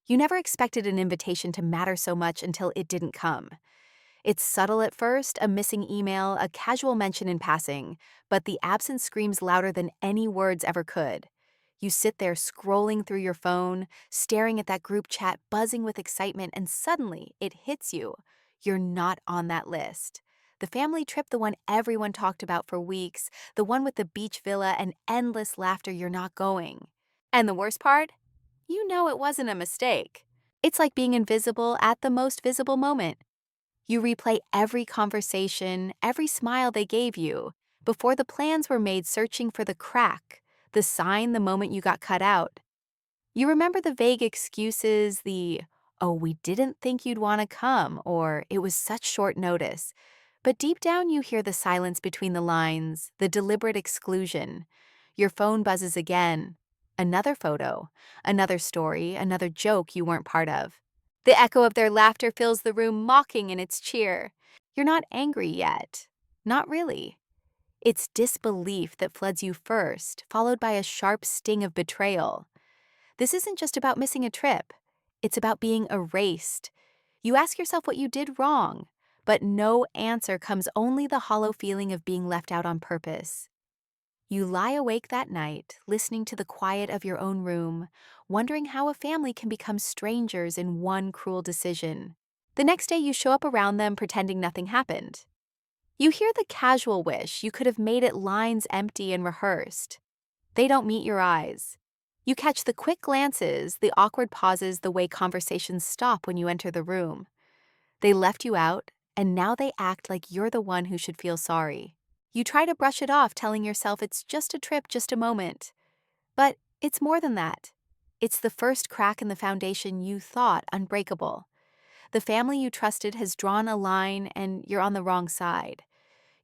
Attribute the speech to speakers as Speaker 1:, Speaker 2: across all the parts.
Speaker 1: You never expected an invitation to matter so much until it didn't come. It's subtle at first, a missing email, a casual mention in passing, but the absence screams louder than any words ever could. You sit there scrolling through your phone, staring at that group chat, buzzing with excitement, and suddenly it hits you. You're not on that list. The family trip, the one everyone talked about for weeks, the one with the beach villa and endless laughter, you're not going. And the worst part? You know it wasn't a mistake. It's like being invisible at the most visible moment. You replay every conversation, every smile they gave you, before the plans were made, searching for the crack, the sign the moment you got cut out. You remember the vague excuses, oh, we didn't think you'd want to come, or it was such short notice. But deep down, you hear the silence between the lines, the deliberate exclusion. Your phone buzzes again. Another photo, another story, another joke you weren't part of. The echo of their laughter fills the room, mocking in its cheer. You're not angry yet. Not really. It's disbelief that floods you first, followed by a sharp sting of betrayal. This isn't just about missing a trip. It's about being erased. You ask yourself what you did wrong, but no answer comes, only the hollow feeling of being left out on purpose. You lie awake that night, listening to the quiet of your own room, wondering how a family can become strangers in one cruel decision. The next day, you show up around them pretending nothing happened. You hear the casual wish you could have made it lines empty and rehearsed. They don't meet your eyes. You catch the quick glances, the awkward pauses, the way conversations stop when you enter the room. They left you out, and now they act like you're the one who should feel sorry. You try to brush it off, telling yourself it's just a trip, just a moment. But it's more than that. It's the first crack in the foundation you thought unbreakable. The family you trusted has drawn a line, and you're on the wrong side.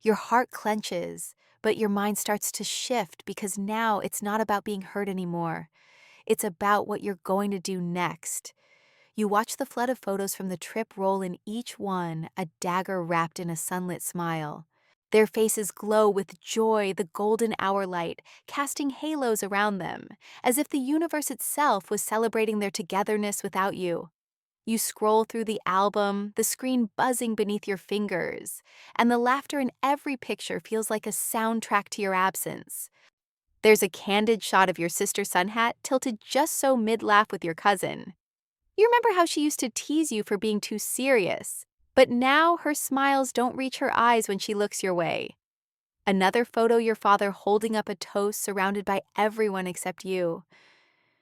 Speaker 1: Your heart clenches, but your mind starts to shift, because now it's not about being hurt anymore. It's about what you're going to do next. You watch the flood of photos from the trip roll in, each one a dagger wrapped in a sunlit smile. Their faces glow with joy, the golden hour light casting halos around them, as if the universe itself was celebrating their togetherness without you. You scroll through the album, the screen buzzing beneath your fingers, and the laughter in every picture feels like a soundtrack to your absence. There's a candid shot of your sister's sun hat tilted just so mid-laugh with your cousin. You remember how she used to tease you for being too serious, but now her smiles don't reach her eyes when she looks your way. Another photo, your father holding up a toast surrounded by everyone except you.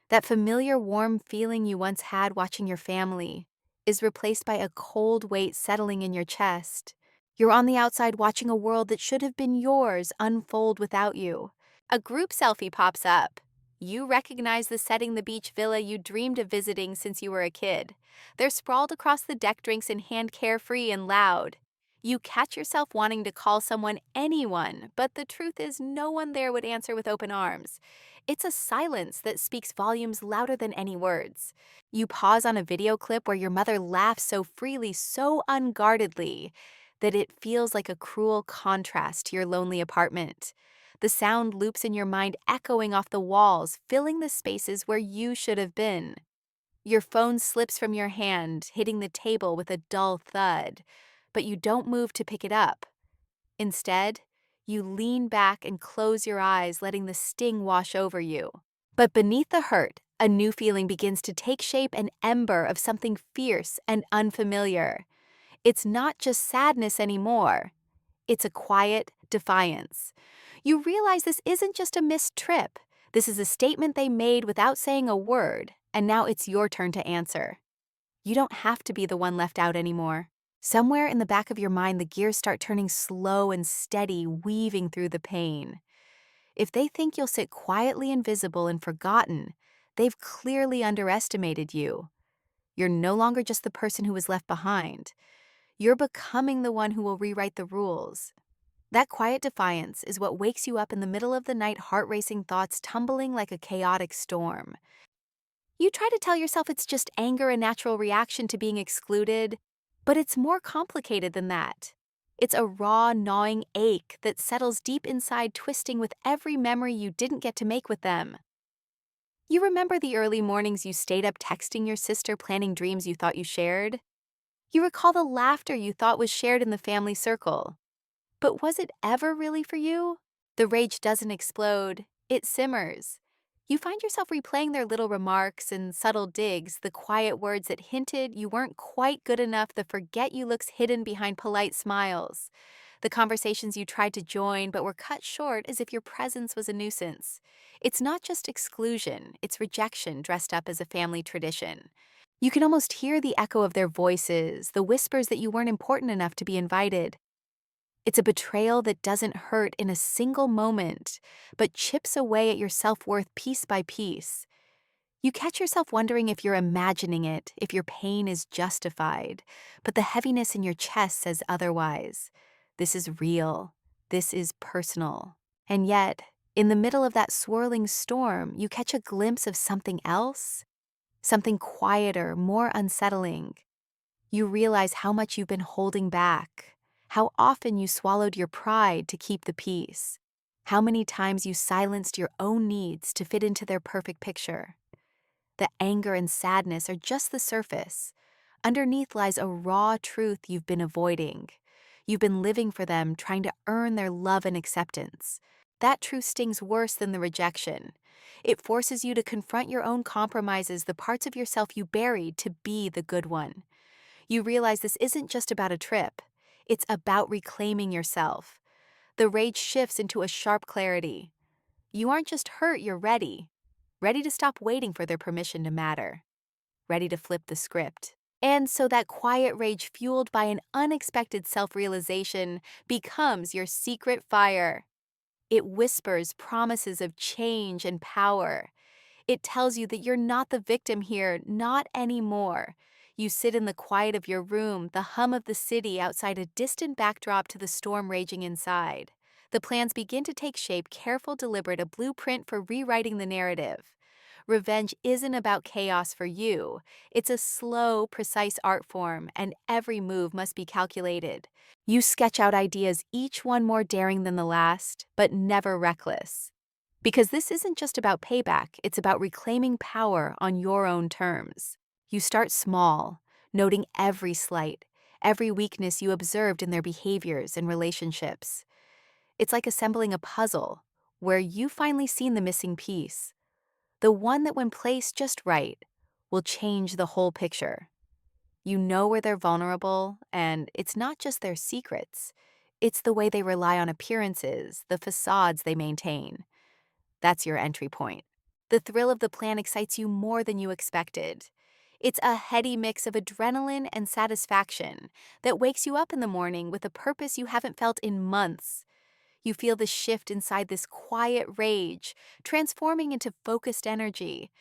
Speaker 1: That familiar warm feeling you once had watching your family is replaced by a cold weight settling in your chest. You're on the outside watching a world that should have been yours unfold without you. A group selfie pops up. You recognize the setting, the beach villa you dreamed of visiting since you were a kid. They're sprawled across the deck, drinks in hand, carefree and loud. You catch yourself wanting to call someone, anyone, but the truth is no one there would answer with open arms. It's a silence that speaks volumes louder than any words. You pause on a video clip where your mother laughs so freely, so unguardedly, that it feels like a cruel contrast to your lonely apartment. The sound loops in your mind, echoing off the walls, filling the spaces where you should have been. Your phone slips from your hand, hitting the table with a dull thud, but you don't move to pick it up. Instead, you lean back and close your eyes, letting the sting wash over you. But beneath the hurt, a new feeling begins to take shape, an ember of something fierce and unfamiliar. It's not just sadness anymore. It's a quiet defiance. You realize this isn't just a missed trip. This is a statement they made without saying a word, and now it's your turn to answer. You don't have to be the one left out anymore. Somewhere in the back of your mind, the gears start turning slow and steady, weaving through the pain. If they think you'll sit quietly invisible and forgotten, they've clearly underestimated you. You're no longer just the person who was left behind. You're becoming the one who will rewrite the rules. That quiet defiance is what wakes you up in the middle of the night, heart-racing thoughts tumbling like a chaotic storm. You try to tell yourself it's just anger, a natural reaction to being excluded, but it's more complicated than that. It's a raw, gnawing ache that settles deep inside, twisting with every memory you didn't get to make with them. You remember the early mornings you stayed up texting your sister planning dreams you thought you shared? You recall the laughter you thought was shared in the family circle. But was it ever really for you? The rage doesn't explode, it simmers. You find yourself replaying their little remarks and subtle digs, the quiet words that hinted you weren't quite good enough, the forget you looks hidden behind polite smiles, the conversations you tried to join but were cut short as if your presence was a nuisance. It's not just exclusion, it's rejection dressed up as a family tradition. You can almost hear the echo of their voices, the whispers that you weren't important enough to be invited. It's a betrayal that doesn't hurt in a single moment, but chips away at your self-worth piece by piece. You catch yourself wondering if you're imagining it, if your pain is justified, but the heaviness in your chest says otherwise. This is real. This is personal. And yet, in the middle of that swirling storm, you catch a glimpse of something else, something quieter, more unsettling. You realize how much you've been holding back, how often you swallowed your pride to keep the peace, how many times you silenced your own needs to fit into their perfect picture. The anger and sadness are just the surface. Underneath lies a raw truth you've been avoiding. You've been living for them, trying to earn their love and acceptance. That truth stings worse than the rejection. It forces you to confront your own compromises, the parts of yourself you buried to be the good one. You realize this isn't just about a trip. It's about reclaiming yourself. The rage shifts into a sharp clarity. You aren't just hurt, you're ready. Ready to stop waiting for their permission to matter. Ready to flip the script. And so that quiet rage fueled by an unexpected self-realization becomes your secret fire. It whispers promises of change and power. It tells you that you're not the victim here, not anymore. You sit in the quiet of your room, the hum of the city outside, a distant backdrop to the storm raging inside. The plans begin to take shape, careful, deliberate, a blueprint for rewriting the narrative. Revenge isn't about chaos for you. It's a slow, precise art form, and every move must be calculated. You sketch out ideas, each one more daring than the last, but never reckless. Because this isn't just about payback, it's about reclaiming power on your own terms. You start small, noting every slight, every weakness you observed in their behaviors and relationships. It's like assembling a puzzle, where you've finally seen the missing piece, the one that when placed just right, will change the whole picture. You know where they're vulnerable, and it's not just their secrets. It's the way they rely on appearances, the facades they maintain. That's your entry point. The thrill of the plan excites you more than you expected. It's a heady mix of adrenaline and satisfaction that wakes you up in the morning with a purpose you haven't felt in months. You feel the shift inside this quiet rage, transforming into focused energy.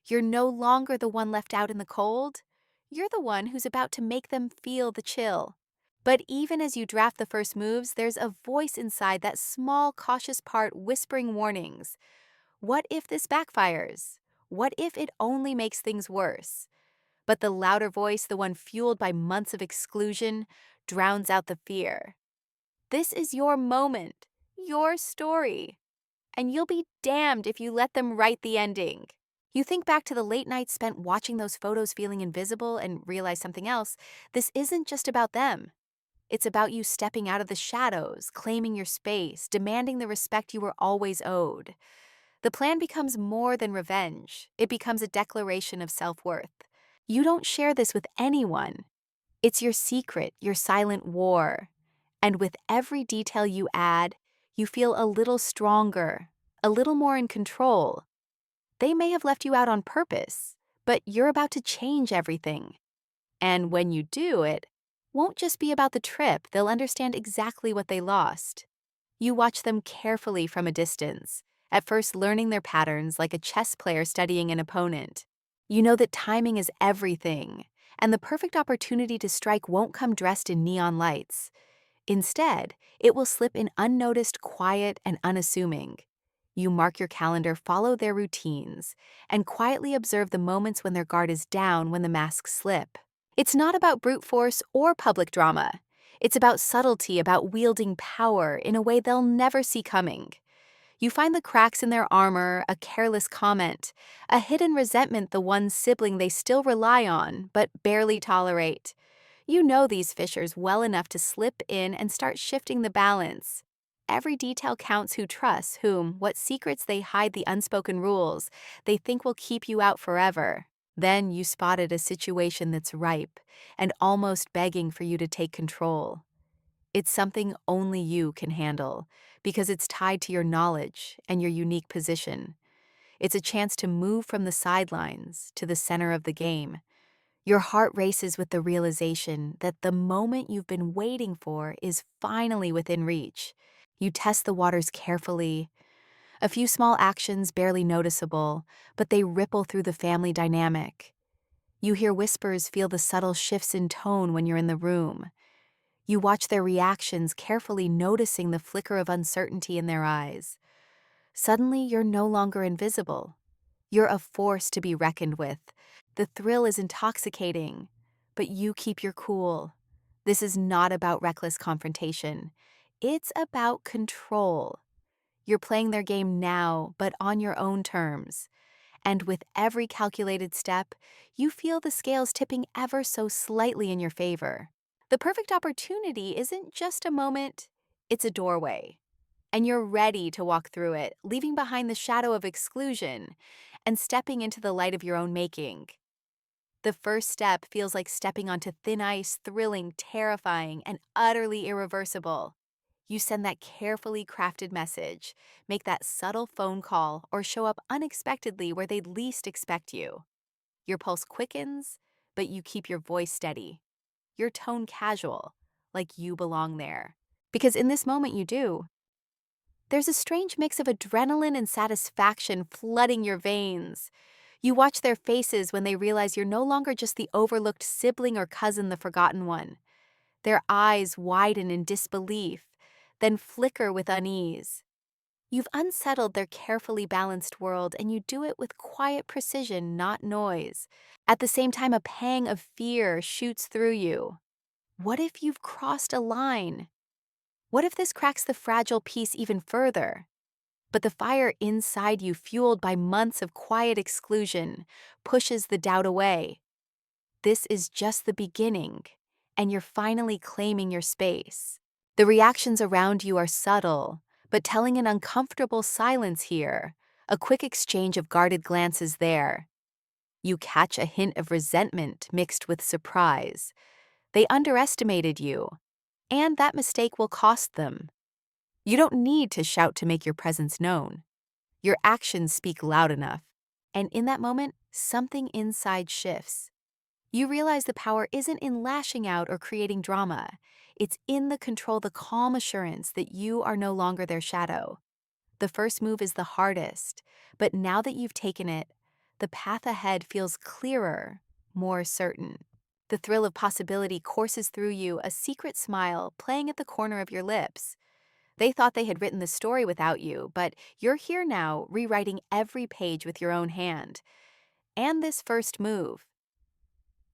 Speaker 1: You're no longer the one left out in the cold. You're the one who's about to make them feel the chill. But even as you draft the first moves, there's a voice inside, that small, cautious part whispering warnings. What if this backfires? What if it only makes things worse? But the louder voice, the one fueled by months of exclusion, drowns out the fear. This is your moment, your story, and you'll be damned if you let them write the ending. You think back to the late nights spent watching those photos, feeling invisible, and realize something else. This isn't just about them. It's about you stepping out of the shadows, claiming your space, demanding the respect you were always owed. The plan becomes more than revenge. It becomes a declaration of self-worth. You don't share this with anyone. It's your secret, your silent war. And with every detail you add, you feel a little stronger, a little more in control. They may have left you out on purpose, but you're about to change everything. And when you do, it won't just be about the trip. They'll understand exactly what they lost. You watch them carefully from a distance, at first learning their patterns like a chess player studying an opponent. You know that timing is everything, and the perfect opportunity to strike won't come dressed in neon lights. Instead, it will slip in unnoticed, quiet, and unassuming. You mark your calendar, follow their routines, and quietly observe the moments when their guard is down, when the masks slip. It's not about brute force or public drama. It's about subtlety, about wielding power in a way they'll never see coming. You find the cracks in their armor, a careless comment, a hidden resentment the one sibling they still rely on, but barely tolerate. You know these fissures well enough to slip in and start shifting the balance. Every detail counts: who trusts whom, what secrets they hide, the unspoken rules they think will keep you out forever. Then you spotted a situation that's ripe and almost begging for you to take control. It's something only you can handle because it's tied to your knowledge and your unique position. It's a chance to move from the sidelines to the center of the game. Your heart races with the realization that the moment you've been waiting for is finally within reach. You test the waters carefully. A few small actions, barely noticeable, but they ripple through the family dynamic. You hear whispers, feel the subtle shifts in tone when you're in the room. You watch their reactions, carefully noticing the flicker of uncertainty in their eyes. Suddenly, you're no longer invisible. You're a force to be reckoned with. The thrill is intoxicating, but you keep your cool. This is not about reckless confrontation. It's about control. You're playing their game now, but on your own terms. And with every calculated step, you feel the scales tipping ever so slightly in your favor. The perfect opportunity isn't just a moment, it's a doorway. And you're ready to walk through it, leaving behind the shadow of exclusion and stepping into the light of your own making. The first step feels like stepping onto thin ice, thrilling, terrifying, and utterly irreversible. You send that carefully crafted message, make that subtle phone call, or show up unexpectedly where they'd least expect you. Your pulse quickens, but you keep your voice steady. Your tone casual, like you belong there. Because in this moment you do. There's a strange mix of adrenaline and satisfaction flooding your veins. You watch their faces when they realize you're no longer just the overlooked sibling or cousin, the forgotten one. Their eyes widen in disbelief, then flicker with unease. You've unsettled their carefully balanced world, and you do it with quiet precision, not noise. At the same time, a pang of fear shoots through you. What if you've crossed a line? What if this cracks the fragile peace even further? But the fire inside you, fueled by months of quiet exclusion, pushes the doubt away. This is just the beginning, and you're finally claiming your space. The reactions around you are subtle, but telling an uncomfortable silence here, a quick exchange of guarded glances there. You catch a hint of resentment mixed with surprise. They underestimated you, and that mistake will cost them. You don't need to shout to make your presence known. Your actions speak loud enough. And in that moment, something inside shifts. You realize the power isn't in lashing out or creating drama. It's in the control, the calm assurance that you are no longer their shadow. The first move is the hardest, but now that you've taken it, the path ahead feels clearer, more certain. The thrill of possibility courses through you, a secret smile playing at the corner of your lips. They thought they had written the story without you, but you're here now, rewriting every page with your own hand. And this first move,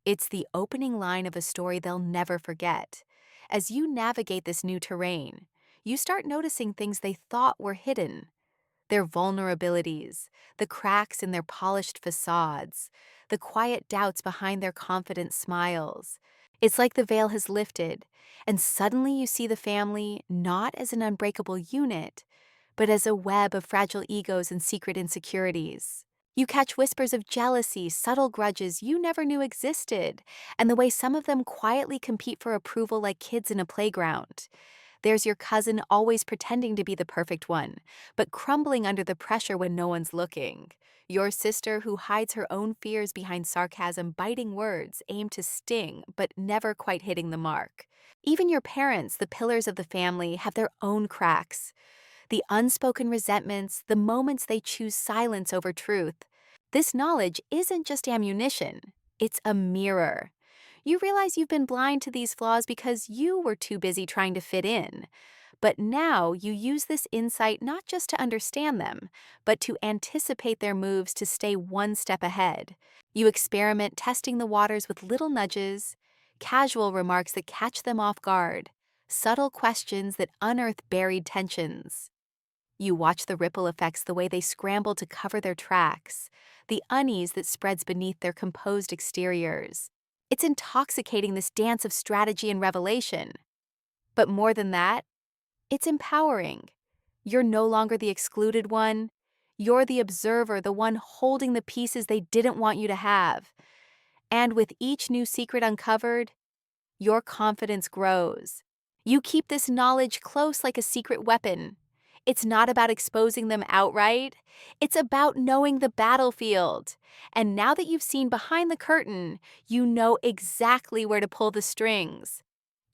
Speaker 1: it's the opening line of a story they'll never forget. As you navigate this new terrain, you start noticing things they thought were hidden. Their vulnerabilities, the cracks in their polished facades, the quiet doubts behind their confident smiles. It's like the veil has lifted, and suddenly you see the family not as an unbreakable unit, but as a web of fragile egos and secret insecurities. You catch whispers of jealousy, subtle grudges you never knew existed, and the way some of them quietly compete for approval like kids in a playground. There's your cousin always pretending to be the perfect one, but crumbling under the pressure when no one's looking. Your sister who hides her own fears behind sarcasm, biting words aimed to sting, but never quite hitting the mark. Even your parents, the pillars of the family, have their own cracks. The unspoken resentments, the moments they choose silence over truth. This knowledge isn't just ammunition, it's a mirror. You realize you've been blind to these flaws because you were too busy trying to fit in. But now you use this insight not just to understand them, but to anticipate their moves, to stay one step ahead. You experiment, testing the waters with little nudges, casual remarks that catch them off guard, subtle questions that unearth buried tensions. You watch the ripple effects, the way they scramble to cover their tracks, the unease that spreads beneath their composed exteriors. It's intoxicating, this dance of strategy and revelation. But more than that, it's empowering. You're no longer the excluded one. You're the observer, the one holding the pieces they didn't want you to have. And with each new secret uncovered, your confidence grows. You keep this knowledge close like a secret weapon. It's not about exposing them outright. It's about knowing the battlefield. And now that you've seen behind the curtain, you know exactly where to pull the strings.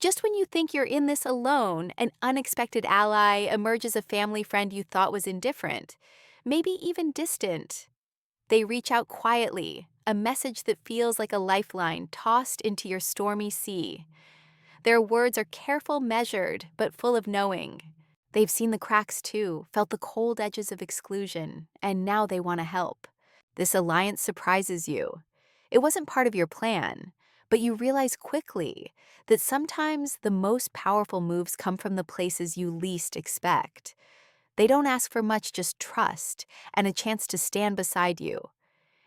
Speaker 1: Just when you think you're in this alone, an unexpected ally emerges, a family friend you thought was indifferent, maybe even distant. They reach out quietly, a message that feels like a lifeline tossed into your stormy sea. Their words are careful, measured, but full of knowing. They've seen the cracks too, felt the cold edges of exclusion, and now they want to help. This alliance surprises you. It wasn't part of your plan, but you realize quickly that sometimes the most powerful moves come from the places you least expect. They don't ask for much, just trust and a chance to stand beside you.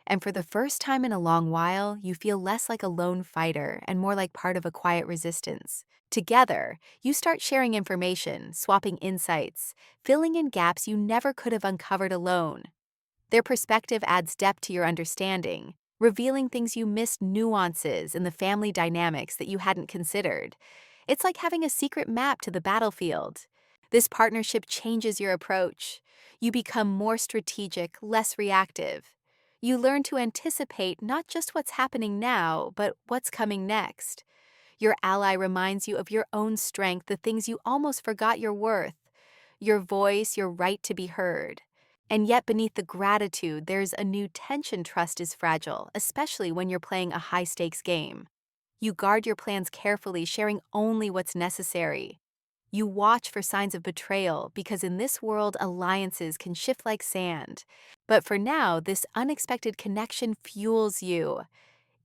Speaker 1: And for the first time in a long while, you feel less like a lone fighter and more like part of a quiet resistance. Together, you start sharing information, swapping insights, filling in gaps you never could have uncovered alone. Their perspective adds depth to your understanding, revealing things you missed, nuances in the family dynamics that you hadn't considered. It's like having a secret map to the battlefield. This partnership changes your approach. You become more strategic, less reactive. You learn to anticipate not just what's happening now, but what's coming next. Your ally reminds you of your own strength, the things you almost forgot your worth, your voice, your right to be heard. And yet, beneath the gratitude, there's a new tension. Trust is fragile, especially when you're playing a high-stakes game. You guard your plans carefully, sharing only what's necessary. You watch for signs of betrayal because in this world, alliances can shift like sand. But for now, this unexpected connection fuels you.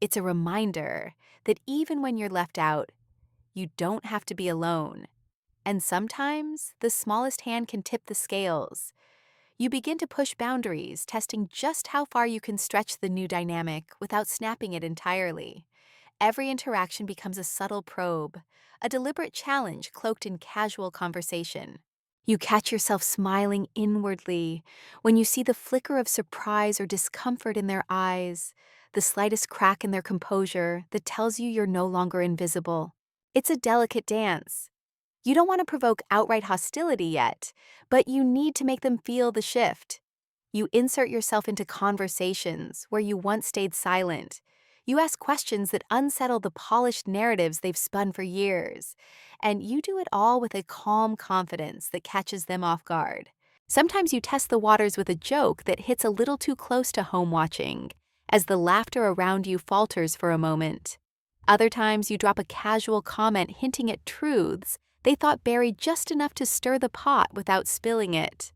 Speaker 1: It's a reminder that even when you're left out, you don't have to be alone. And sometimes, the smallest hand can tip the scales. You begin to push boundaries, testing just how far you can stretch the new dynamic without snapping it entirely. Every interaction becomes a subtle probe, a deliberate challenge cloaked in casual conversation. You catch yourself smiling inwardly when you see the flicker of surprise or discomfort in their eyes, the slightest crack in their composure that tells you you're no longer invisible. It's a delicate dance. You don't want to provoke outright hostility yet, but you need to make them feel the shift. You insert yourself into conversations where you once stayed silent. You ask questions that unsettle the polished narratives they've spun for years. And you do it all with a calm confidence that catches them off guard. Sometimes you test the waters with a joke that hits a little too close to home watching, as the laughter around you falters for a moment. Other times you drop a casual comment hinting at truths they thought buried just enough to stir the pot without spilling it.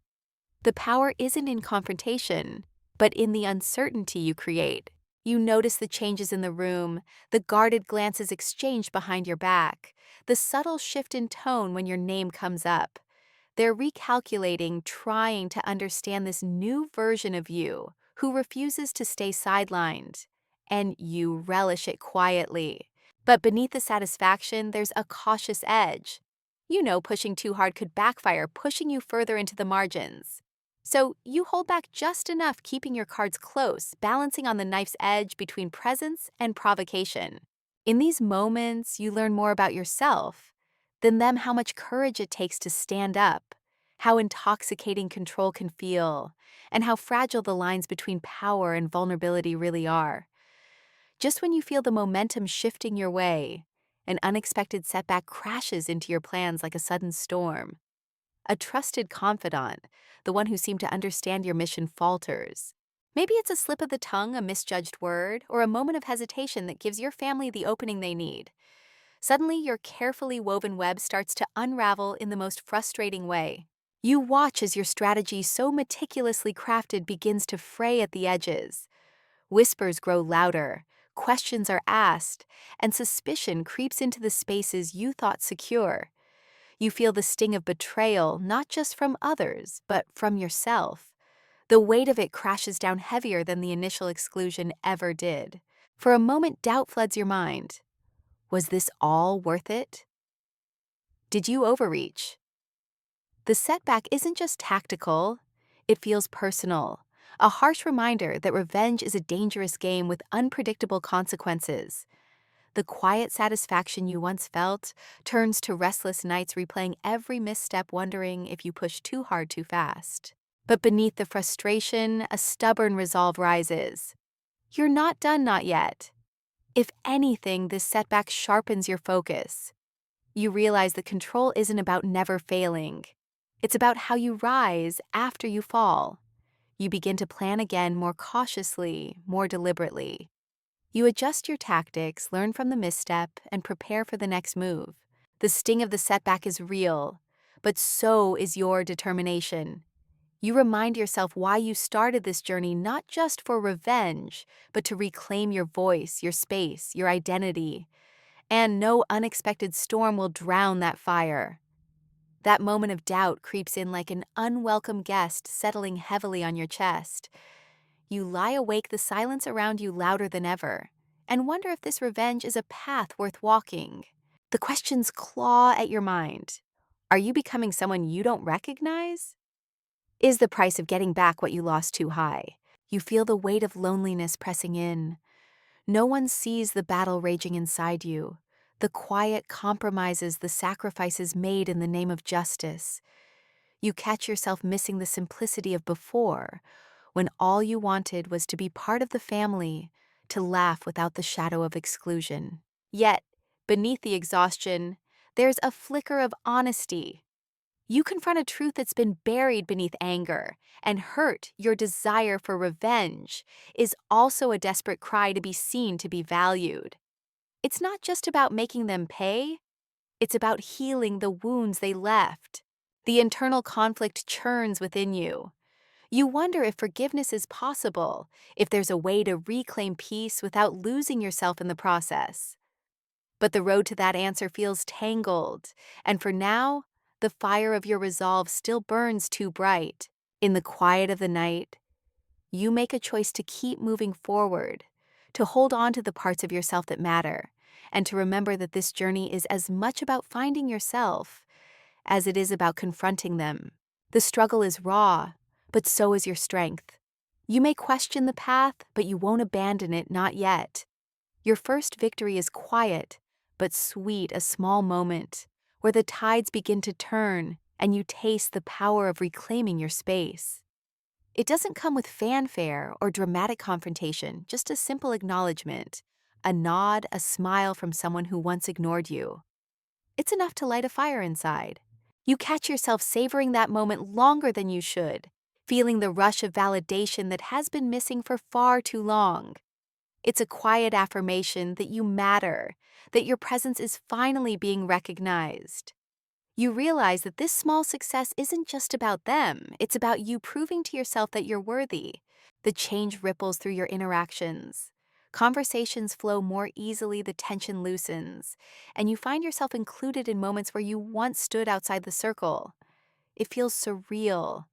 Speaker 1: The power isn't in confrontation, but in the uncertainty you create. You notice the changes in the room, the guarded glances exchanged behind your back, the subtle shift in tone when your name comes up. They're recalculating, trying to understand this new version of you who refuses to stay sidelined. And you relish it quietly. But beneath the satisfaction, there's a cautious edge. You know pushing too hard could backfire, pushing you further into the margins. So you hold back just enough, keeping your cards close, balancing on the knife's edge between presence and provocation. In these moments, you learn more about yourself than them, how much courage it takes to stand up, how intoxicating control can feel, and how fragile the lines between power and vulnerability really are. Just when you feel the momentum shifting your way, an unexpected setback crashes into your plans like a sudden storm. A trusted confidant, the one who seemed to understand your mission, falters. Maybe it's a slip of the tongue, a misjudged word, or a moment of hesitation that gives your family the opening they need. Suddenly, your carefully woven web starts to unravel in the most frustrating way. You watch as your strategy, so meticulously crafted, begins to fray at the edges. Whispers grow louder, questions are asked, and suspicion creeps into the spaces you thought secure. You feel the sting of betrayal, not just from others, but from yourself. The weight of it crashes down heavier than the initial exclusion ever did. For a moment, doubt floods your mind. Was this all worth it? Did you overreach? The setback isn't just tactical, it feels personal. A harsh reminder that revenge is a dangerous game with unpredictable consequences. The quiet satisfaction you once felt turns to restless nights replaying every misstep, wondering if you pushed too hard too fast. But beneath the frustration, a stubborn resolve rises. You're not done, not yet. If anything, this setback sharpens your focus. You realize that control isn't about never failing. It's about how you rise after you fall. You begin to plan again more cautiously, more deliberately. You adjust your tactics, learn from the misstep, and prepare for the next move. The sting of the setback is real, but so is your determination. You remind yourself why you started this journey, not just for revenge, but to reclaim your voice, your space, your identity. And no unexpected storm will drown that fire. That moment of doubt creeps in like an unwelcome guest settling heavily on your chest. You lie awake, the silence around you louder than ever, and wonder if this revenge is a path worth walking. The questions claw at your mind. Are you becoming someone you don't recognize? Is the price of getting back what you lost too high? You feel the weight of loneliness pressing in. No one sees the battle raging inside you, the quiet compromises, the sacrifices made in the name of justice. You catch yourself missing the simplicity of before, when all you wanted was to be part of the family, to laugh without the shadow of exclusion. Yet, beneath the exhaustion, there's a flicker of honesty. You confront a truth that's been buried beneath anger, and hurt, your desire for revenge, is also a desperate cry to be seen, to be valued. It's not just about making them pay, it's about healing the wounds they left. The internal conflict churns within you. You wonder if forgiveness is possible, if there's a way to reclaim peace without losing yourself in the process. But the road to that answer feels tangled, and for now, the fire of your resolve still burns too bright. In the quiet of the night, you make a choice to keep moving forward, to hold on to the parts of yourself that matter, and to remember that this journey is as much about finding yourself as it is about confronting them. The struggle is raw, but so is your strength. You may question the path, but you won't abandon it, not yet. Your first victory is quiet, but sweet, a small moment, where the tides begin to turn and you taste the power of reclaiming your space. It doesn't come with fanfare or dramatic confrontation, just a simple acknowledgement, a nod, a smile from someone who once ignored you. It's enough to light a fire inside. You catch yourself savoring that moment longer than you should, feeling the rush of validation that has been missing for far too long. It's a quiet affirmation that you matter, that your presence is finally being recognized. You realize that this small success isn't just about them, it's about you proving to yourself that you're worthy. The change ripples through your interactions. Conversations flow more easily, the tension loosens, and you find yourself included in moments where you once stood outside the circle. It feels surreal,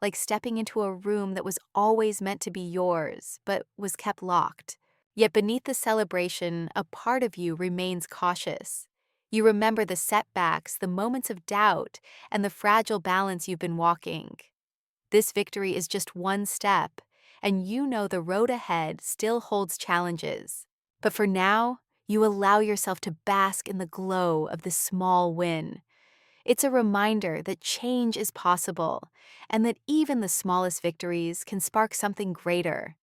Speaker 1: like stepping into a room that was always meant to be yours, but was kept locked. Yet beneath the celebration, a part of you remains cautious. You remember the setbacks, the moments of doubt, and the fragile balance you've been walking. This victory is just one step, and you know the road ahead still holds challenges. But for now, you allow yourself to bask in the glow of this small win. It's a reminder that change is possible, and that even the smallest victories can spark something greater.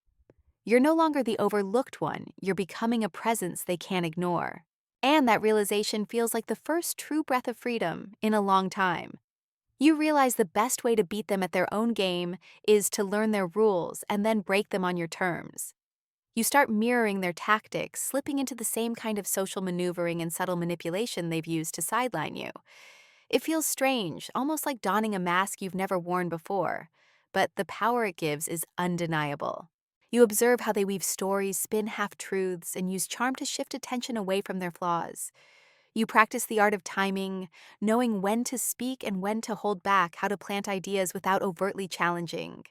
Speaker 1: You're no longer the overlooked one, you're becoming a presence they can't ignore. And that realization feels like the first true breath of freedom in a long time. You realize the best way to beat them at their own game is to learn their rules and then break them on your terms. You start mirroring their tactics, slipping into the same kind of social maneuvering and subtle manipulation they've used to sideline you. It feels strange, almost like donning a mask you've never worn before, but the power it gives is undeniable. You observe how they weave stories, spin half-truths, and use charm to shift attention away from their flaws. You practice the art of timing, knowing when to speak and when to hold back, how to plant ideas without overtly challenging.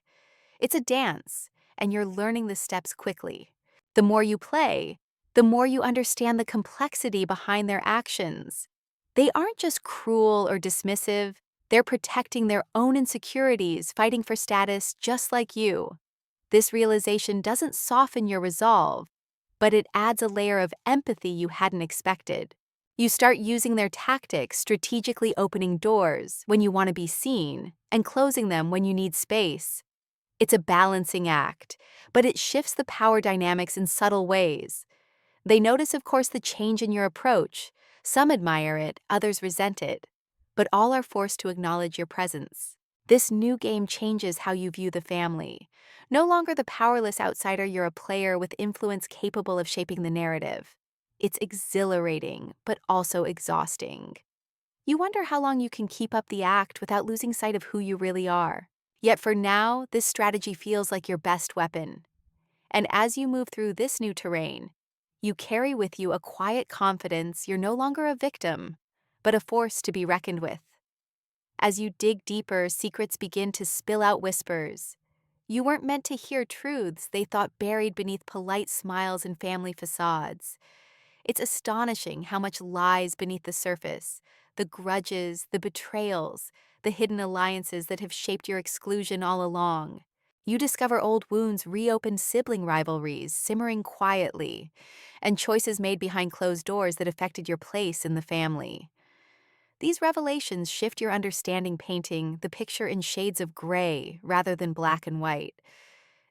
Speaker 1: It's a dance, and you're learning the steps quickly. The more you play, the more you understand the complexity behind their actions. They aren't just cruel or dismissive, they're protecting their own insecurities, fighting for status just like you. This realization doesn't soften your resolve, but it adds a layer of empathy you hadn't expected. You start using their tactics, strategically opening doors when you want to be seen and closing them when you need space. It's a balancing act, but it shifts the power dynamics in subtle ways. They notice, of course, the change in your approach. Some admire it, others resent it, but all are forced to acknowledge your presence. This new game changes how you view the family. No longer the powerless outsider, you're a player with influence capable of shaping the narrative. It's exhilarating, but also exhausting. You wonder how long you can keep up the act without losing sight of who you really are. Yet for now, this strategy feels like your best weapon. And as you move through this new terrain, you carry with you a quiet confidence you're no longer a victim, but a force to be reckoned with. As you dig deeper, secrets begin to spill out whispers. You weren't meant to hear truths they thought buried beneath polite smiles and family facades. It's astonishing how much lies beneath the surface, the grudges, the betrayals, the hidden alliances that have shaped your exclusion all along. You discover old wounds reopen sibling rivalries simmering quietly, and choices made behind closed doors that affected your place in the family. These revelations shift your understanding, painting the picture in shades of gray rather than black and white.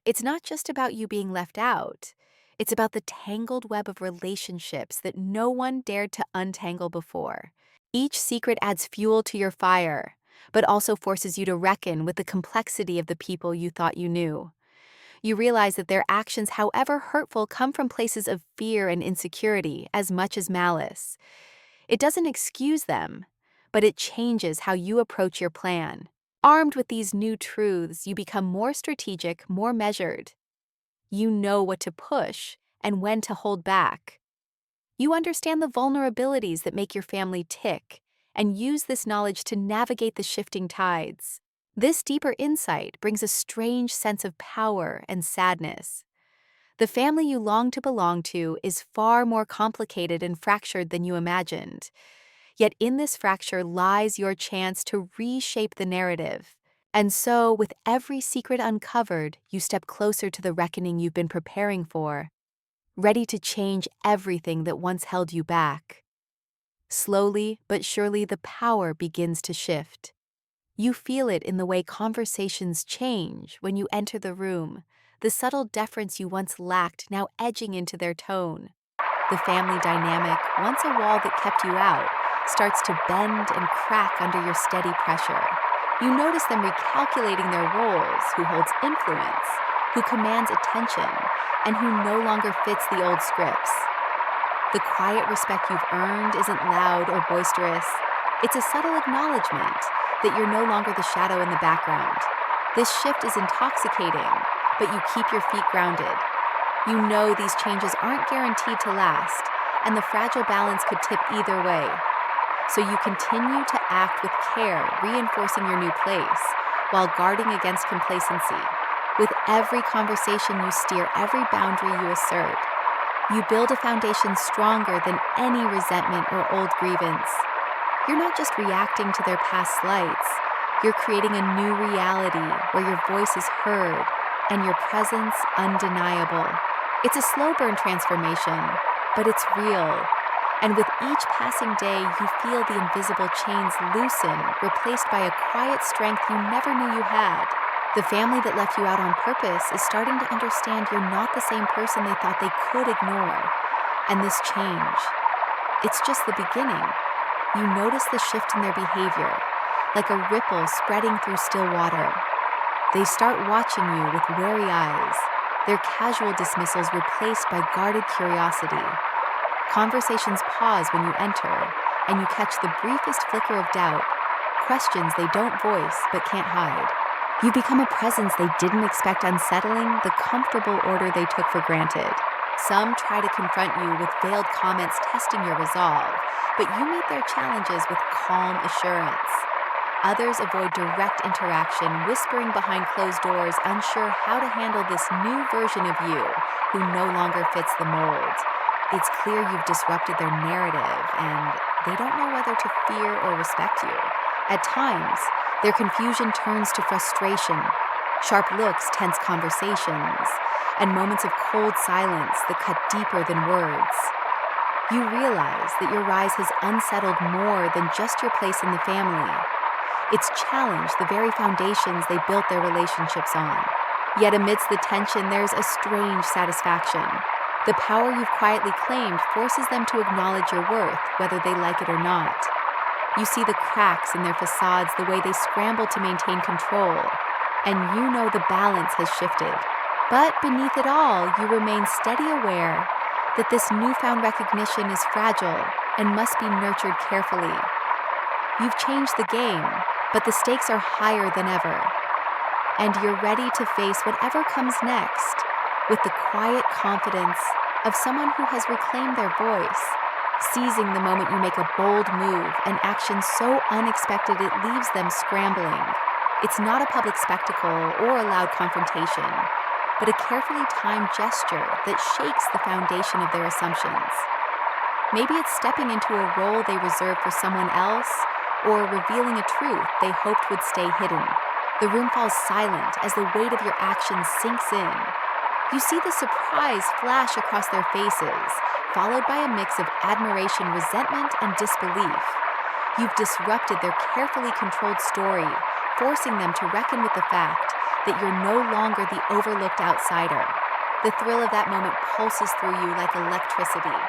Speaker 1: It's not just about you being left out. It's about the tangled web of relationships that no one dared to untangle before. Each secret adds fuel to your fire, but also forces you to reckon with the complexity of the people you thought you knew. You realize that their actions, however hurtful, come from places of fear and insecurity as much as malice. It doesn't excuse them, but it changes how you approach your plan. Armed with these new truths, you become more strategic, more measured. You know what to push and when to hold back. You understand the vulnerabilities that make your family tick and use this knowledge to navigate the shifting tides. This deeper insight brings a strange sense of power and sadness. The family you long to belong to is far more complicated and fractured than you imagined. Yet in this fracture lies your chance to reshape the narrative. And so, with every secret uncovered, you step closer to the reckoning you've been preparing for, ready to change everything that once held you back. Slowly but surely, the power begins to shift. You feel it in the way conversations change when you enter the room, the subtle deference you once lacked now edging into their tone. The family dynamic, once a wall that kept you out, starts to bend and crack under your steady pressure. You notice them recalculating their roles, who holds influence, who commands attention, and who no longer fits the old scripts. The quiet respect you've earned isn't loud or boisterous. It's a subtle acknowledgement that you're no longer the shadow in the background. This shift is intoxicating, but you keep your feet grounded. You know these changes aren't guaranteed to last, and the fragile balance could tip either way. So you continue to act with care, reinforcing your new place, while guarding against complacency. With every conversation you steer, every boundary you assert, you build a foundation stronger than any resentment or old grievance. You're not just reacting to their past slights, you're creating a new reality where your voice is heard and your presence undeniable. It's a slow burn transformation, but it's real. And with each passing day, you feel the invisible chains loosen, replaced by a quiet strength you never knew you had. The family that left you out on purpose is starting to understand you're not the same person they thought they could ignore. And this change, it's just the beginning. You notice the shift in their behavior, like a ripple spreading through still water. They start watching you with wary eyes, their casual dismissals replaced by guarded curiosity. Conversations pause when you enter, and you catch the briefest flicker of doubt, questions they don't voice but can't hide. You become a presence they didn't expect, unsettling the comfortable order they took for granted. Some try to confront you with veiled comments testing your resolve, but you meet their challenges with calm assurance. Others avoid direct interaction, whispering behind closed doors, unsure how to handle this new version of you who no longer fits the mold. It's clear you've disrupted their narrative, and they don't know whether to fear or respect you. At times, their confusion turns to frustration, sharp looks, tense conversations, and moments of cold silence that cut deeper than words. You realize that your rise has unsettled more than just your place in the family. It's challenged the very foundations they built their relationships on. Yet amidst the tension, there's a strange satisfaction. The power you've quietly claimed forces them to acknowledge your worth, whether they like it or not. You see the cracks in their facades, the way they scramble to maintain control, and you know the balance has shifted. But beneath it all, you remain steady aware that this newfound recognition is fragile and must be nurtured carefully. You've changed the game, but the stakes are higher than ever, and you're ready to face whatever comes next with the quiet confidence of someone who has reclaimed their voice, seizing the moment you make a bold move, an action so unexpected it leaves them scrambling. It's not a public spectacle or a loud confrontation, but a carefully timed gesture that shakes the foundation of their assumptions. Maybe it's stepping into a role they reserved for someone else, or revealing a truth they hoped would stay hidden. The room falls silent as the weight of your actions sinks in. You see the surprise flash across their faces, followed by a mix of admiration, resentment, and disbelief. You've disrupted their carefully controlled story, forcing them to reckon with the fact that you're no longer the overlooked outsider. The thrill of that moment pulses through you like electricity.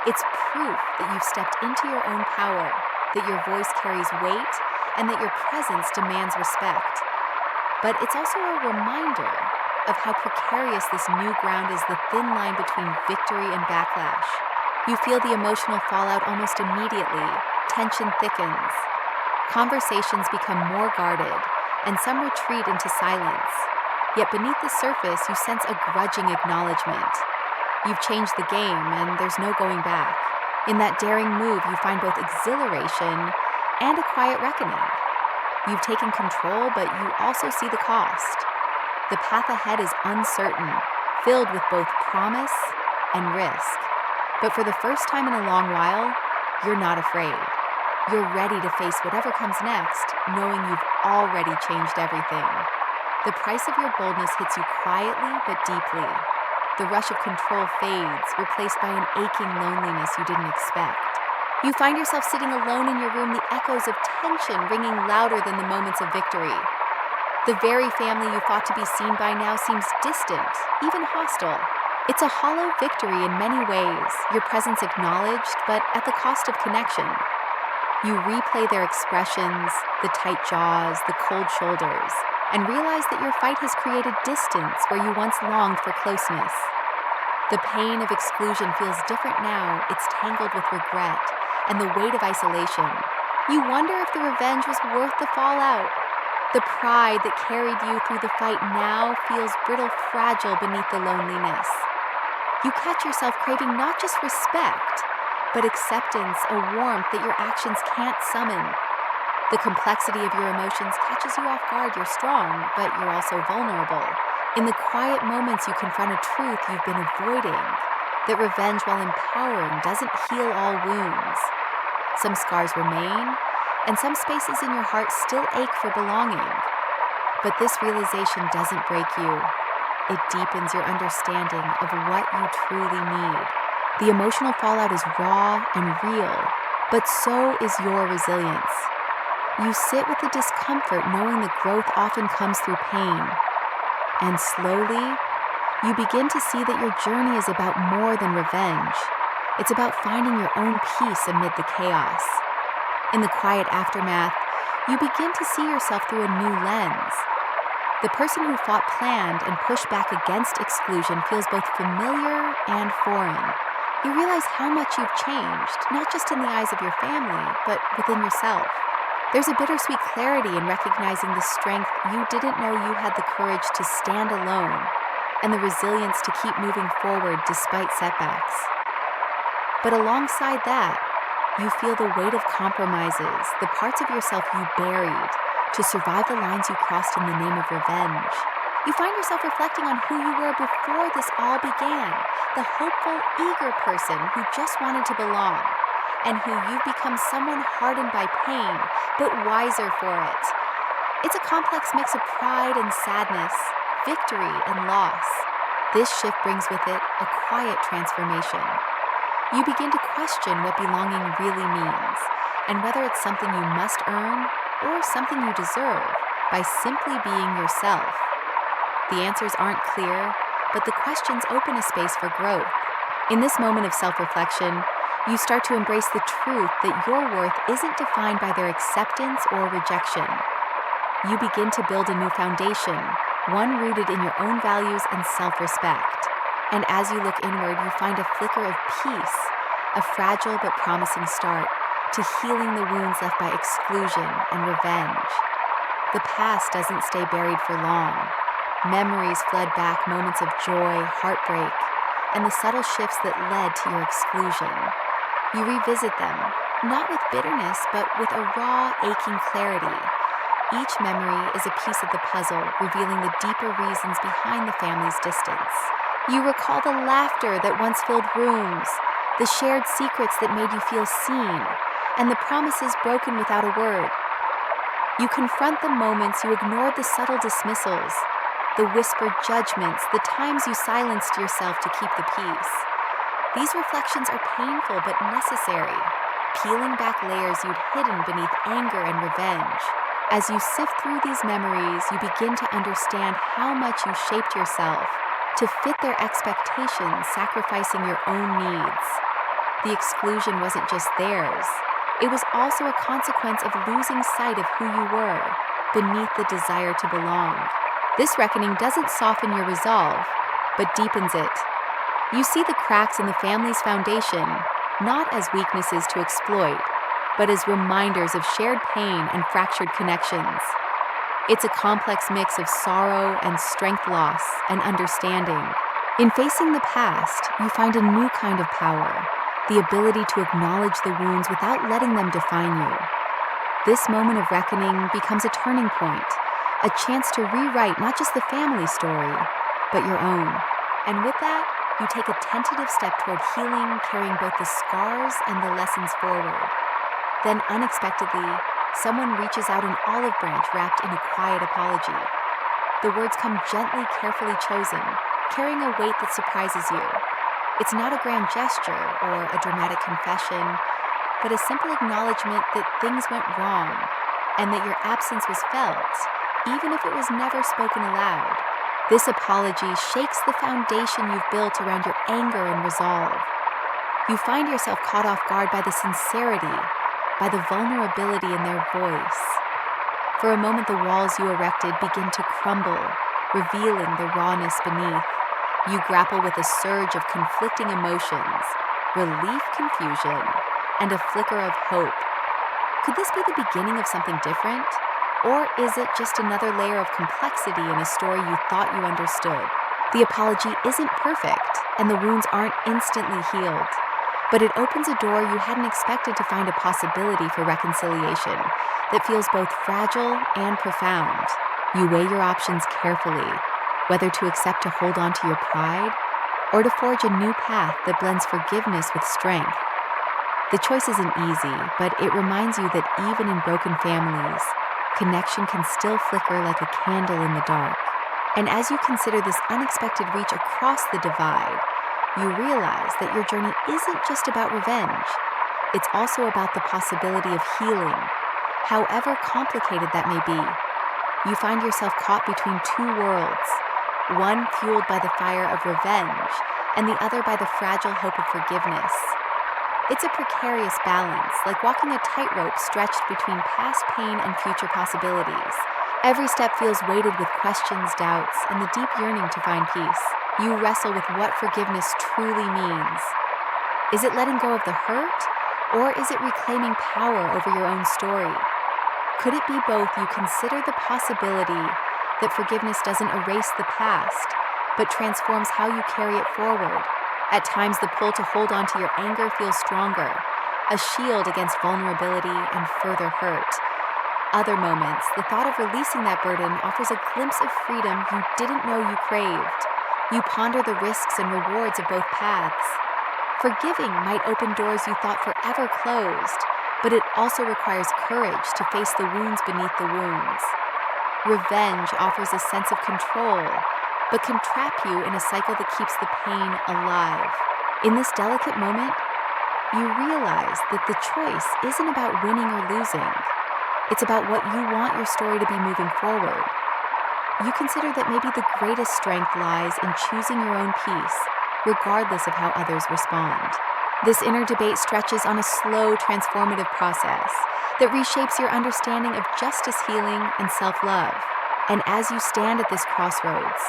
Speaker 1: It's proof that you've stepped into your own power, that your voice carries weight, and that your presence demands respect. But it's also a reminder of how precarious this new ground is, the thin line between victory and backlash. You feel the emotional fallout almost immediately. Tension thickens. Conversations become more guarded, and some retreat into silence. Yet beneath the surface, you sense a grudging acknowledgement. You've changed the game, and there's no going back. In that daring move, you find both exhilaration and a quiet reckoning. You've taken control, but you also see the cost. The path ahead is uncertain, filled with both promise and risk. But for the first time in a long while, you're not afraid. You're ready to face whatever comes next, knowing you've already changed everything. The price of your boldness hits you quietly but deeply. The rush of control fades, replaced by an aching loneliness you didn't expect. You find yourself sitting alone in your room, the echoes of tension ringing louder than the moments of victory. The very family you thought to be seen by now seems distant, even hostile. It's a hollow victory in many ways, your presence acknowledged, but at the cost of connection. You replay their expressions, the tight jaws, the cold shoulders, and realize that your fight has created distance where you once longed for closeness. The pain of exclusion feels different now. It's tangled with regret and the weight of isolation. You wonder if the revenge was worth the fallout. The pride that carried you through the fight now feels brittle, fragile beneath the loneliness. You catch yourself craving not just respect, but acceptance, a warmth that your actions can't summon. The complexity of your emotions catches you off guard. You're strong, but you're also vulnerable. In the quiet moments, you confront a truth you've been avoiding, that revenge, while empowering, doesn't heal all wounds. Some scars remain, and some spaces in your heart still ache for belonging. But this realization doesn't break you. It deepens your understanding of what you truly need. The emotional fallout is raw and real, but so is your resilience. You sit with the discomfort, knowing that growth often comes through pain. And slowly, you begin to see that your journey is about more than revenge. It's about finding your own peace amid the chaos. In the quiet aftermath, you begin to see yourself through a new lens. The person who fought, planned, and pushed back against exclusion feels both familiar and foreign. You realize how much you've changed, not just in the eyes of your family, but within yourself. There's a bittersweet clarity in recognizing the strength you didn't know you had the courage to stand alone. and the resilience to keep moving forward despite setbacks. But alongside that, you feel the weight of compromises, the parts of yourself you buried to survive the lines you crossed in the name of revenge. You find yourself reflecting on who you were before this all began, the hopeful, eager person who just wanted to belong, and who you've become someone hardened by pain, but wiser for it. It's a complex mix of pride and sadness, victory and loss. This shift brings with it a quiet transformation. You begin to question what belonging really means, and whether it's something you must earn or something you deserve by simply being yourself. The answers aren't clear, but the questions open a space for growth. In this moment of self-reflection, you start to embrace the truth that your worth isn't defined by their acceptance or rejection. You begin to build a new foundation, one rooted in your own values and self-respect. And as you look inward, you find a flicker of peace, a fragile but promising start to healing the wounds left by exclusion and revenge. The past doesn't stay buried for long. Memories flood back, moments of joy, heartbreak, and the subtle shifts that led to your exclusion. You revisit them, not with bitterness, but with a raw, aching clarity. Each memory is a piece of the puzzle, revealing the deeper reasons behind the family's distance. You recall the laughter that once filled rooms, the shared secrets that made you feel seen, and the promises broken without a word. You confront the moments you ignored, the subtle dismissals, the whispered judgments, the times you silenced yourself to keep the peace. These reflections are painful but necessary, peeling back layers you'd hidden beneath anger and revenge. As you sift through these memories, you begin to understand how much you shaped yourself to fit their expectations, sacrificing your own needs. The exclusion wasn't just theirs. It was also a consequence of losing sight of who you were, beneath the desire to belong. This reckoning doesn't soften your resolve, but deepens it. You see the cracks in the family's foundation, not as weaknesses to exploit, but as reminders of shared pain and fractured connections. It's a complex mix of sorrow and strength loss and understanding. In facing the past, you find a new kind of power, the ability to acknowledge the wounds without letting them define you. This moment of reckoning becomes a turning point, a chance to rewrite not just the family story, but your own. And with that, you take a tentative step toward healing, carrying both the scars and the lessons forward. Then unexpectedly, someone reaches out an olive branch wrapped in a quiet apology. The words come gently, carefully chosen, carrying a weight that surprises you. It's not a grand gesture or a dramatic confession, but a simple acknowledgement that things went wrong and that your absence was felt, even if it was never spoken aloud. This apology shakes the foundation you've built around your anger and resolve. You find yourself caught off guard by the sincerity, by the vulnerability in their voice. For a moment, the walls you erected begin to crumble, revealing the rawness beneath. You grapple with a surge of conflicting emotions, relief, confusion, and a flicker of hope. Could this be the beginning of something different? Or is it just another layer of complexity in a story you thought you understood? The apology isn't perfect, and the wounds aren't instantly healed, but it opens a door you hadn't expected to find a possibility for reconciliation that feels both fragile and profound. You weigh your options carefully, whether to accept to hold on to your pride or to forge a new path that blends forgiveness with strength. The choice isn't easy, but it reminds you that even in broken families, connection can still flicker like a candle in the dark. And as you consider this unexpected reach across the divide, you realize that your journey isn't just about revenge. It's also about the possibility of healing, however complicated that may be. You find yourself caught between two worlds, one fueled by the fire of revenge, and the other by the fragile hope of forgiveness. It's a precarious balance, like walking a tightrope stretched between past pain and future possibilities. Every step feels weighted with questions, doubts, and the deep yearning to find peace. You wrestle with what forgiveness truly means. Is it letting go of the hurt, or is it reclaiming power over your own story? Could it be both? You consider the possibility that forgiveness doesn't erase the past, but transforms how you carry it forward. At times, the pull to hold on to your anger feels stronger, a shield against vulnerability and further hurt. Other moments, the thought of releasing that burden offers a glimpse of freedom you didn't know you craved. You ponder the risks and rewards of both paths. Forgiving might open doors you thought forever closed, but it also requires courage to face the wounds beneath the wounds. Revenge offers a sense of control, but can trap you in a cycle that keeps the pain alive. In this delicate moment, you realize that the choice isn't about winning or losing. It's about what you want your story to be moving forward. You consider that maybe the greatest strength lies in choosing your own peace, regardless of how others respond. This inner debate stretches on a slow, transformative process that reshapes your understanding of justice, healing, and self-love. And as you stand at this crossroads,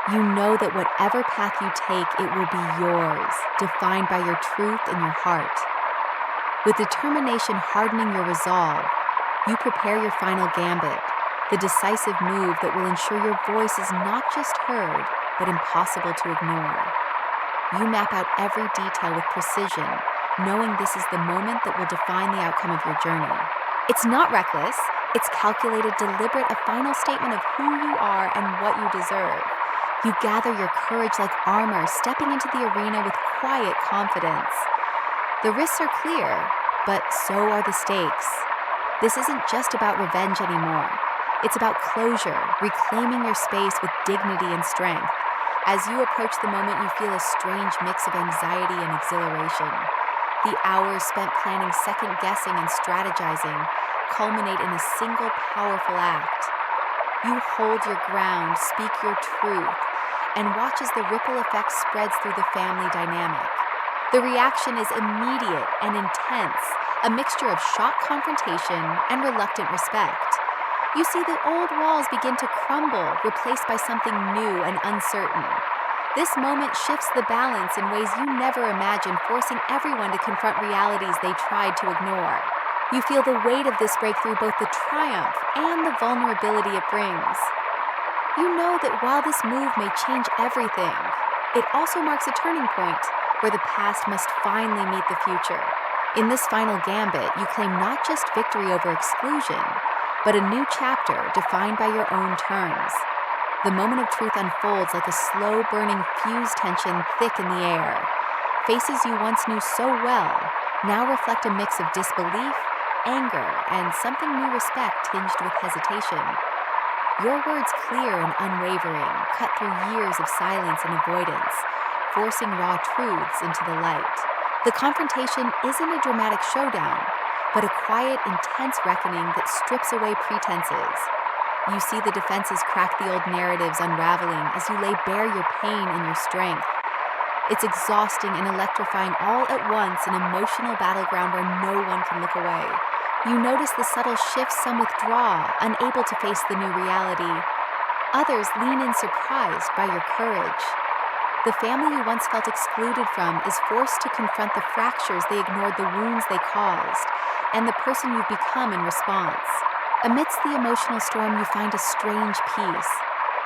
Speaker 1: you know that whatever path you take, it will be yours, defined by your truth and your heart. With determination hardening your resolve, you prepare your final gambit, the decisive move that will ensure your voice is not just heard, but impossible to ignore. You map out every detail with precision, knowing this is the moment that will define the outcome of your journey. It's not reckless, it's calculated, deliberate, a final statement of who you are and what you deserve. You gather your courage like armor, stepping into the arena with quiet confidence. The risks are clear, but so are the stakes. This isn't just about revenge anymore. It's about closure, reclaiming your space with dignity and strength. As you approach the moment, you feel a strange mix of anxiety and exhilaration. The hours spent planning, second-guessing, and strategizing culminate in a single powerful act. You hold your ground, speak your truth, and watch as the ripple effect spreads through the family dynamic. The reaction is immediate and intense, a mixture of shock confrontation and reluctant respect. You see the old walls begin to crumble, replaced by something new and uncertain. This moment shifts the balance in ways you never imagined, forcing everyone to confront realities they tried to ignore. You feel the weight of this breakthrough, both the triumph and the vulnerability it brings. You know that while this move may change everything, it also marks a turning point where the past must finally meet the future. In this final gambit, you claim not just victory over exclusion, but a new chapter defined by your own terms. The moment of truth unfolds like a slow-burning fuse, tension thick in the air. Faces you once knew so well now reflect a mix of disbelief, anger, and something new, respect tinged with hesitation. Your words, clear and unwavering, cut through years of silence and avoidance, forcing raw truths into the light. The confrontation isn't a dramatic showdown, but a quiet, intense reckoning that strips away pretenses. You see the defenses crack, the old narratives unraveling as you lay bare your pain and your strength. It's exhausting and electrifying all at once, an emotional battleground where no one can look away. You notice the subtle shifts, some withdraw, unable to face the new reality. Others lean in surprised by your courage. The family you once felt excluded from is forced to confront the fractures they ignored, the wounds they caused, and the person you've become in response. Amidst the emotional storm, you find a strange peace.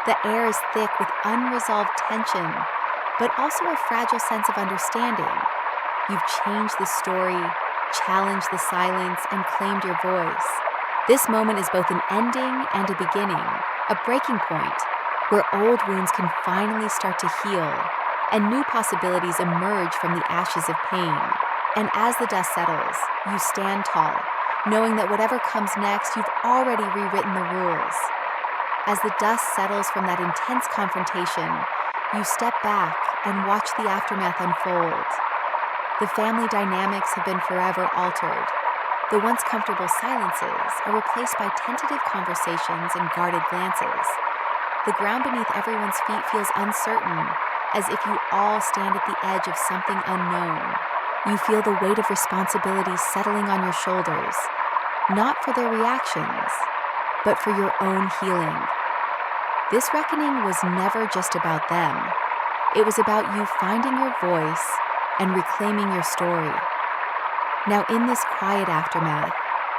Speaker 1: The air is thick with unresolved tension, but also a fragile sense of understanding. You've changed the story, challenged the silence, and claimed your voice. This moment is both an ending and a beginning, a breaking point where old wounds can finally start to heal, and new possibilities emerge from the ashes of pain. And as the dust settles, you stand tall, knowing that whatever comes next, you've already rewritten the rules. As the dust settles from that intense confrontation, you step back and watch the aftermath unfold. The family dynamics have been forever altered. The once comfortable silences are replaced by tentative conversations and guarded glances. The ground beneath everyone's feet feels uncertain, as if you all stand at the edge of something unknown. You feel the weight of responsibility settling on your shoulders, not for their reactions, but for your own healing. This reckoning was never just about them. It was about you finding your voice and reclaiming your story. Now, in this quiet aftermath,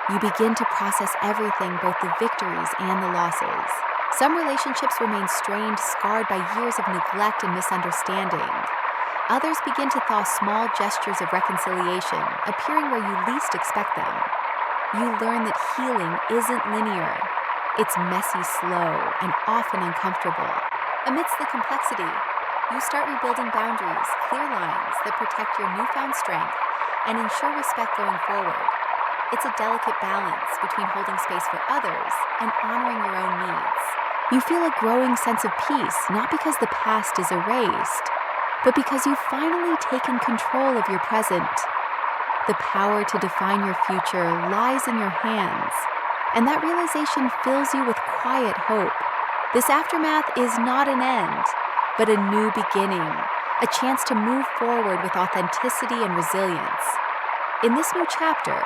Speaker 1: you begin to process everything, both the victories and the losses. Some relationships remain strained, scarred by years of neglect and misunderstanding. Others begin to thaw, small gestures of reconciliation, appearing where you least expect them. You learn that healing isn't linear. It's messy, slow, and often uncomfortable. Amidst the complexity, you start rebuilding boundaries, clear lines that protect your newfound strength and ensure respect going forward. It's a delicate balance between holding space for others and honoring your own needs. You feel a growing sense of peace, not because the past is erased, but because you've finally taken control of your present. The power to define your future lies in your hands, and that realization fills you with quiet hope. This aftermath is not an end, but a new beginning, a chance to move forward with authenticity and resilience. In this new chapter,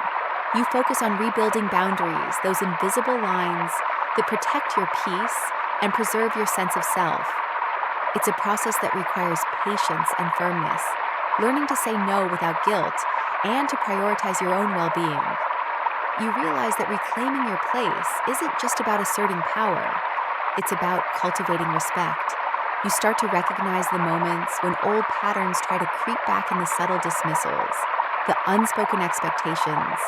Speaker 1: you focus on rebuilding boundaries, those invisible lines that protect your peace and preserve your sense of self. It's a process that requires patience and firmness, learning to say no without guilt, and to prioritize your own well-being. You realize that reclaiming your place isn't just about asserting power, it's about cultivating respect. You start to recognize the moments when old patterns try to creep back in, the subtle dismissals, the unspoken expectations.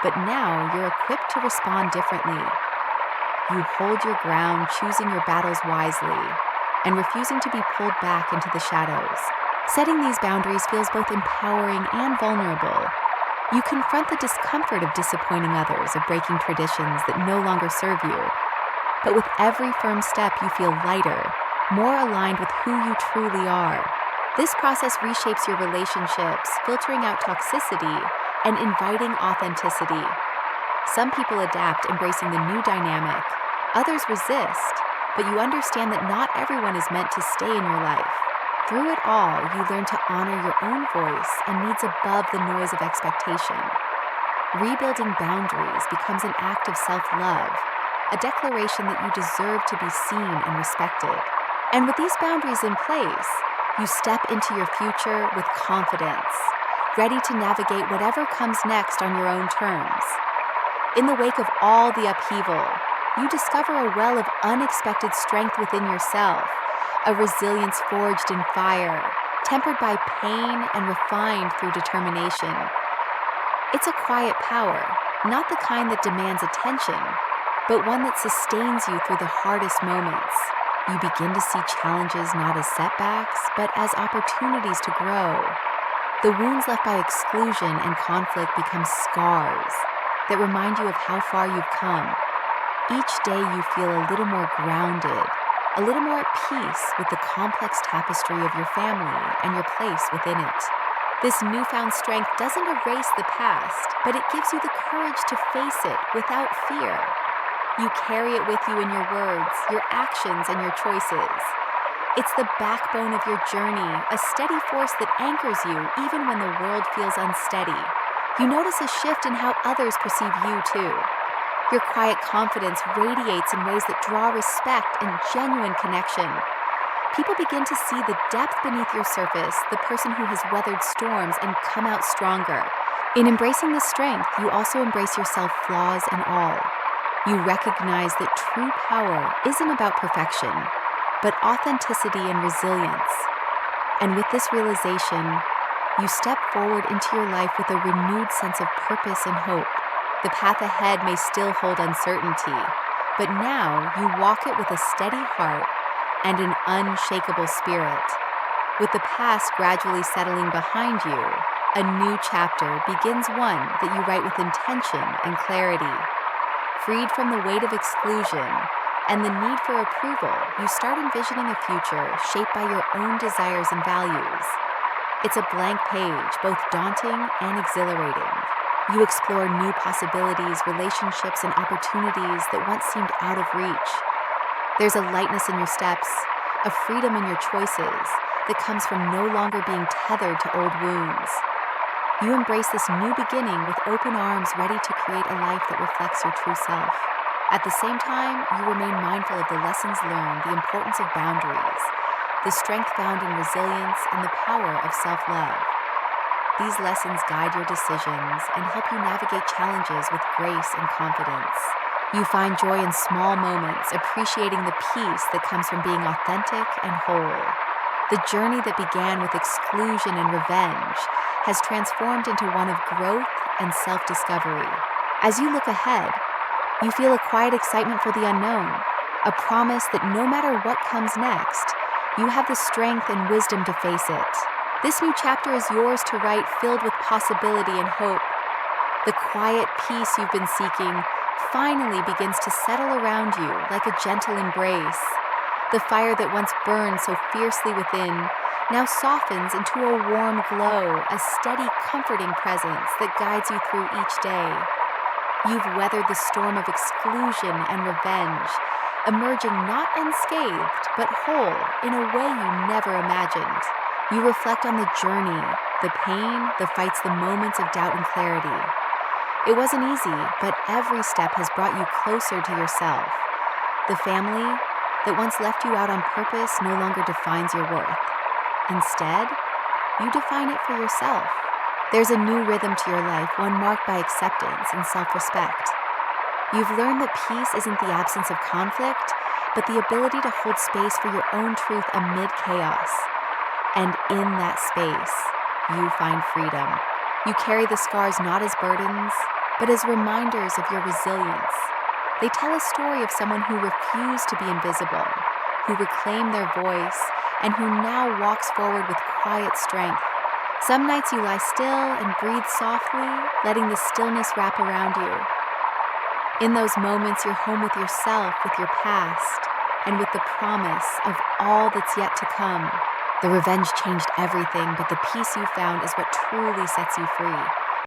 Speaker 1: But now you're equipped to respond differently. You hold your ground, choosing your battles wisely, and refusing to be pulled back into the shadows. Setting these boundaries feels both empowering and vulnerable. You confront the discomfort of disappointing others, of breaking traditions that no longer serve you. But with every firm step, you feel lighter, more aligned with who you truly are. This process reshapes your relationships, filtering out toxicity and inviting authenticity. Some people adapt, embracing the new dynamic. Others resist, but you understand that not everyone is meant to stay in your life. Through it all, you learn to honor your own voice and needs above the noise of expectation. Rebuilding boundaries becomes an act of self-love, a declaration that you deserve to be seen and respected. And with these boundaries in place, you step into your future with confidence, ready to navigate whatever comes next on your own terms. In the wake of all the upheaval, you discover a well of unexpected strength within yourself, a resilience forged in fire, tempered by pain and refined through determination. It's a quiet power, not the kind that demands attention, but one that sustains you through the hardest moments. You begin to see challenges not as setbacks, but as opportunities to grow. The wounds left by exclusion and conflict become scars that remind you of how far you've come. Each day you feel a little more grounded, a little more at peace with the complex tapestry of your family and your place within it. This newfound strength doesn't erase the past, but it gives you the courage to face it without fear. You carry it with you in your words, your actions, and your choices. It's the backbone of your journey, a steady force that anchors you even when the world feels unsteady. You notice a shift in how others perceive you, too. Your quiet confidence radiates in ways that draw respect and genuine connection. People begin to see the depth beneath your surface, the person who has weathered storms and come out stronger. In embracing this strength, you also embrace yourself, flaws and all. You recognize that true power isn't about perfection, but authenticity and resilience. And with this realization, you step forward into your life with a renewed sense of purpose and hope. The path ahead may still hold uncertainty, but now you walk it with a steady heart and an unshakable spirit. With the past gradually settling behind you, a new chapter begins, one that you write with intention and clarity. Freed from the weight of exclusion and the need for approval, you start envisioning a future shaped by your own desires and values. It's a blank page, both daunting and exhilarating. You explore new possibilities, relationships, and opportunities that once seemed out of reach. There's a lightness in your steps, a freedom in your choices that comes from no longer being tethered to old wounds. You embrace this new beginning with open arms, ready to create a life that reflects your true self. At the same time, you remain mindful of the lessons learned, the importance of boundaries, the strength found in resilience, and the power of self-love. These lessons guide your decisions and help you navigate challenges with grace and confidence. You find joy in small moments, appreciating the peace that comes from being authentic and whole. The journey that began with exclusion and revenge has transformed into one of growth and self-discovery. As you look ahead, you feel a quiet excitement for the unknown, a promise that no matter what comes next, you have the strength and wisdom to face it. This new chapter is yours to write, filled with possibility and hope. The quiet peace you've been seeking finally begins to settle around you like a gentle embrace. The fire that once burned so fiercely within now softens into a warm glow, a steady, comforting presence that guides you through each day. You've weathered the storm of exclusion and revenge, emerging not unscathed, but whole in a way you never imagined. You reflect on the journey, the pain, the fights, the moments of doubt and clarity. It wasn't easy, but every step has brought you closer to yourself. The family that once left you out on purpose no longer defines your worth. Instead, you define it for yourself. There's a new rhythm to your life, one marked by acceptance and self-respect. You've learned that peace isn't the absence of conflict, but the ability to hold space for your own truth amid chaos. And in that space, you find freedom. You carry the scars not as burdens, but as reminders of your resilience. They tell a story of someone who refused to be invisible, who reclaimed their voice, and who now walks forward with quiet strength. Some nights you lie still and breathe softly, letting the stillness wrap around you. In those moments, you're home with yourself, with your past, and with the promise of all that's yet to come. The revenge changed everything, but the peace you found is what truly sets you free.